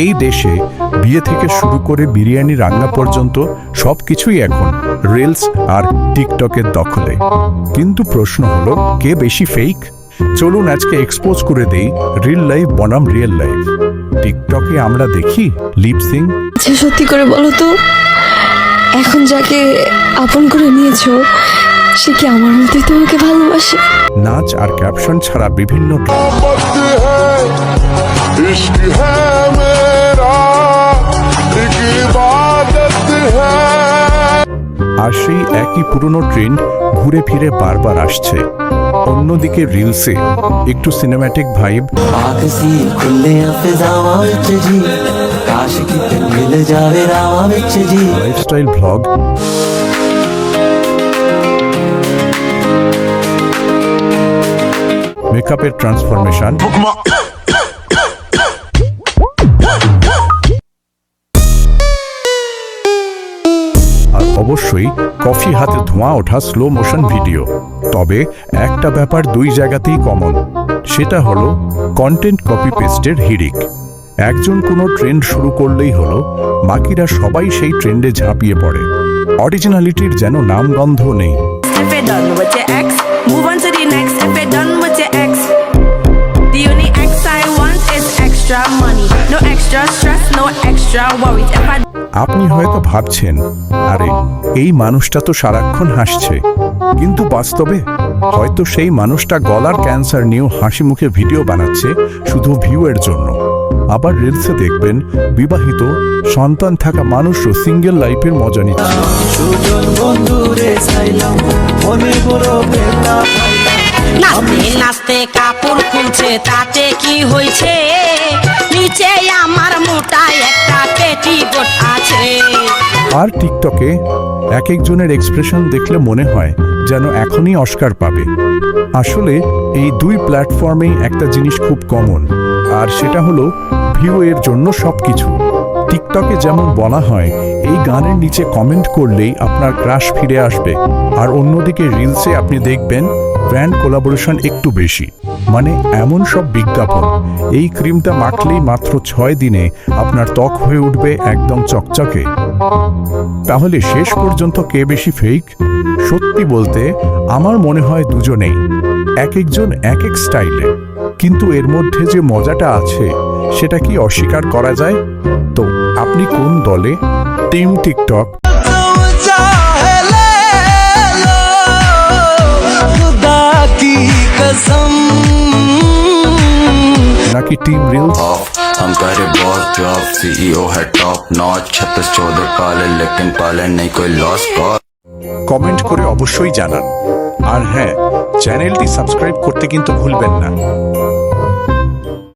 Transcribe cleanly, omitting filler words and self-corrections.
এই দেশে বিয়ে থেকে শুরু করে বিরিয়ানি রান্না পর্যন্ত সবকিছুই এখন রিলস আর টিকটকের দখলে। কিন্তু প্রশ্ন হলো, কে বেশি ফেক? চলুন আজকে এক্সপোজ করে দেই রিল লাইফ বনাম রিয়েল লাইফ। টিকটকে আমরা দেখি লিপসিং। আচ্ছা সত্যি করে বলো তো, এখন যাকে আপন করে নিয়েছো সে কি আমার মতোই তোমাকে ভালোবাসে? নাচ আর ক্যাপশন ছাড়া বিভিন্ন আর সেই একই পুরনো ট্রেন্ড ঘুরে ফিরে বারবার আসছে। অন্যদিকে রিলসে একটু সিনেম্যাটিক ভাইব, লাইফস্টাইল ভ্লগ, মেকআপের ট্রান্সফরমেশন, আর অবশ্যই কফি হাতে ধোঁয়া ওঠা স্লো মোশন ভিডিও। তবে একটা ব্যাপার দুই জায়গাতেই কমন, সেটা হলো কন্টেন্ট কপি পেস্টের হিড়িক। একজন কোনো ট্রেন্ড শুরু করলেই হলো বাকিরা সবাই সেই ট্রেন্ডে ঝাঁপিয়ে পড়ে। অরিজিনালিটির যেন নামগন্ধ নেই। If you're done with your ex, move on to the next. If you're done with your ex, the only ex I want is extra money. No extra stress, no extra worries. If I আপনি হয়তো ভাবছেন, আরে এই মানুষটা তো সারাক্ষণ হাসছে, কিন্তু বাস্তবে হয়তো সেই মানুষটা গলার ক্যান্সার নিয়েও হাসি মুখে ভিডিও বানাচ্ছে শুধু ভিউয়ের জন্য। আবার রিলসে দেখবেন বিবাহিত সন্তান থাকা মানুষও সিঙ্গেল লাইফের মজা নিচ্ছে। নাচতে নাচতে কাপড় খুলছে, তাতে কি হয়েছে? নিচে আমার মোটায় একটা পেটিকোট আছে। আর টিকটকে এক একজনের এক্সপ্রেশন দেখলে মনে হয় যেন এখনই অস্কার পাবে। আসলে এই দুই প্ল্যাটফর্মেই একটা জিনিস খুব কমন, আর সেটা হলো ভিউ এর জন্য সবকিছু। টিকটকে যেমন বলা হয় এই গানের নিচে কমেন্ট করলেই আপনার ক্রাশ ফিরে আসবে, আর অন্যদিকে রিলসে আপনি দেখবেন ব্র্যান্ড কোলাবোরেশন একটু বেশি, মানে এমন সব বিজ্ঞাপন, এই ক্রিমটা মাখলেই মাত্র 6 দিনে আপনার ত্বক হয়ে উঠবে একদম চকচকে। তাহলে শেষ পর্যন্ত কে বেশি ফেক? সত্যি বলতে আমার মনে হয় দুজনেই, এক একজন এক এক স্টাইলে, কিন্তু এর মধ্যে যে মজাটা আছে সেটা কি অস্বীকার করা যায়? তো আপনি কোন দলে? টিম টিকটক নাকি টিম রিলস? हम करे बॉस जॉब, सीईओ है टॉप नॉच, 36-14 काले लेकिन पाले नहीं कोई लॉस कॉज। কমেন্ট করে অবশ্যই জানান, আর হ্যাঁ, চ্যানেলটি সাবস্ক্রাইব করতে কিন্তু ভুলবেন না।